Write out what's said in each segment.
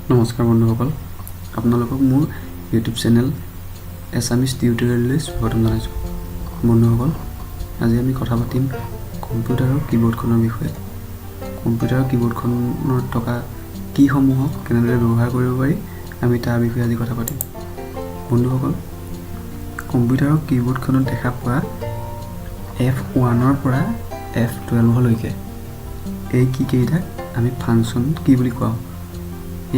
নমস্কাৰ বন্ধুসকল, আপোনালোকক মোৰ ইউটিউব চেনেল এছামিজ টিউটৰিয়েললৈ স্বাগতম জনাইছোঁ। বন্ধুসকল, আজি আমি কথা পাতিম কম্পিউটাৰৰ কীবোৰ্ডখনৰ বিষয়ে। কম্পিউটাৰৰ কীবোৰ্ডখনত থকা কীসমূহক কেনেদৰে ব্যৱহাৰ কৰিব পাৰি, আমি তাৰ বিষয়ে আজি কথা পাতিম। বন্ধুসকল, কম্পিউটাৰৰ কীবোৰ্ডখনত দেখা পোৱা F1ৰ পৰা F12লৈকে এই কীকেইটাক আমি ফাংচন কী বুলি কোৱা হয়।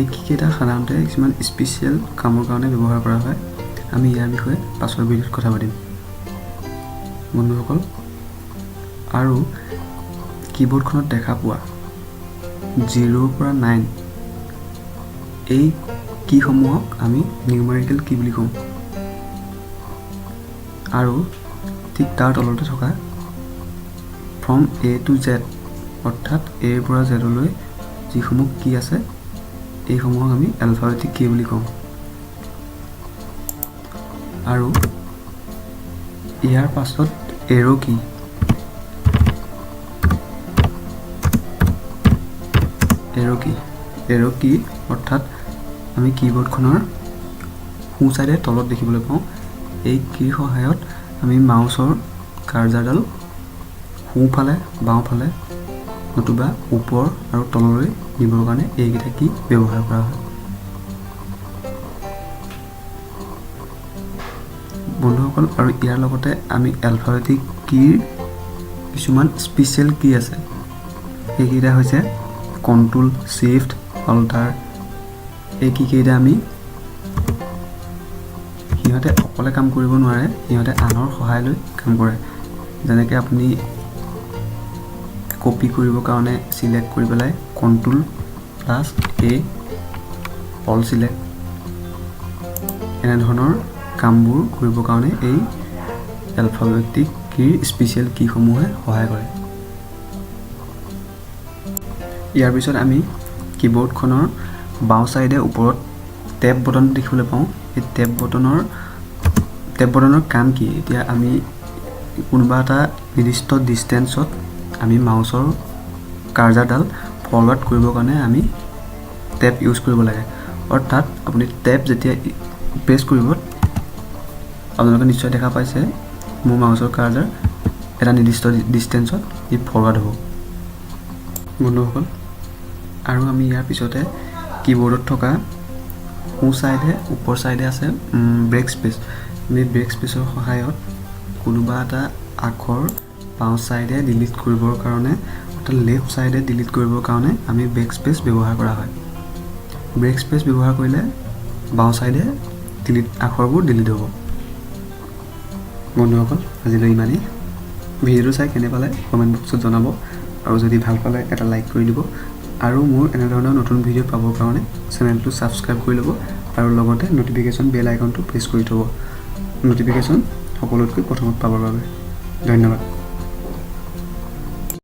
এই কীকেইটা সাধাৰণতে কিছুমান স্পেচিয়েল কামৰ কাৰণে ব্যৱহাৰ কৰা হয়। আমি ইয়াৰ বিষয়ে পাছৰ ভিডিঅ'ত কথা পাতিম। বন্ধুসকল, আৰু কীবোৰ্ডখনত দেখা পোৱা 0ৰ পৰা 9 এই কীসমূহক আমি নিউমেৰিকেল কী বুলি কওঁ। আৰু ঠিক তাৰ তলতে থকা ফ্ৰম A to Z অৰ্থাৎ Aৰ পৰা Zলৈ যিসমূহ কী আছে এইসমূহক আমি এলফাবেটিক কী বুলি কওঁ। আৰু ইয়াৰ পাছত এৰো কী। এৰো কী অৰ্থাৎ আমি কীবোৰ্ডখনৰ সোঁ চাইডে তলত দেখিবলৈ পাওঁ। এই কীৰ সহায়ত আমি মাউচৰ কাৰ্জাৰডাল সোঁফালে বাওঁফালে নতুবা ওপৰ আৰু তললৈ নিবৰ কাৰণে এইকেইটা কী ব্যৱহাৰ কৰা হয়। বন্ধুসকল, আৰু ইয়াৰ লগতে আমি এলফাবেটিক কীৰ কিছুমান স্পেচিয়েল কী আছে। এইকেইটা হৈছে কণ্ট্ৰল, শ্বিফ্ট, অল্টাৰ। এই কীকেইটা আমি সিহঁতে অকলে কাম কৰিব নোৱাৰে, সিহঁতে আনৰ সহায় লৈ কাম কৰে। যেনেকৈ আপুনি কপি কৰিবৰ কাৰণে চিলেক্ট কৰি পেলাই control plus A all select, এনেধৰণৰ কামবোৰ কৰিবৰ কাৰণে এই এলফাবেটিক কীৰ স্পেচিয়েল কীসমূহে সহায় কৰে। ইয়াৰ পিছত আমি কীবোৰ্ডখনৰ বাওঁ চাইডে ওপৰত টেব বটন দেখিবলৈ পাওঁ। এই টেব বটনৰ কাম কি? এতিয়া আমি কোনোবা এটা নিৰ্দিষ্ট ডিষ্টেঞ্চত আমি মাউচৰ কাৰ্জাৰডাল ফৰৱাৰ্ড কৰিবৰ কাৰণে আমি টেব ইউজ কৰিব লাগে। অৰ্থাৎ আপুনি টেব যেতিয়া প্ৰেছ কৰিব, আপোনালোকে নিশ্চয় দেখা পাইছে মোৰ মাউচৰ কাৰ্জাৰ এটা নিৰ্দিষ্ট ডিষ্টেঞ্চত ই ফৰৱাৰ্ড হ'ব। বন্ধুসকল, আৰু আমি ইয়াৰ পিছতে কীবোৰ্ডত থকা সোঁ চাইডে ওপৰ চাইডে আছে ব্ৰেক স্পেচ। আমি ব্ৰেক স্পেচৰ সহায়ত কোনোবা এটা আখৰ বাওঁ চাইডে ডিলিট কৰিবৰ কাৰণে অৰ্থাৎ লেফ্ট চাইডে ডিলিট কৰিবৰ কাৰণে আমি ব্ৰেক স্পেচ ব্যৱহাৰ কৰা হয়। ব্ৰেক স্পেচ ব্যৱহাৰ কৰিলে বাওঁ চাইডে আখৰবোৰ ডিলিট হ'ব। বন্ধুসকল, আজিলৈ ইমানেই। ভিডিঅ'টো চাই কেনে পালে কমেণ্ট বক্সত জনাব, আৰু যদি ভাল পালে এটা লাইক কৰি দিব। আৰু মোৰ এনেধৰণৰ নতুন ভিডিঅ' পাবৰ কাৰণে চেনেলটো ছাবস্ক্ৰাইব কৰি ল'ব, আৰু লগতে ন'টিফিকেশ্যন বেল আইকনটো প্ৰেছ কৰি থ'ব, ন'টিফিকেশ্যন সকলোতকৈ প্ৰথমত পাবৰ বাবে। ধন্যবাদ।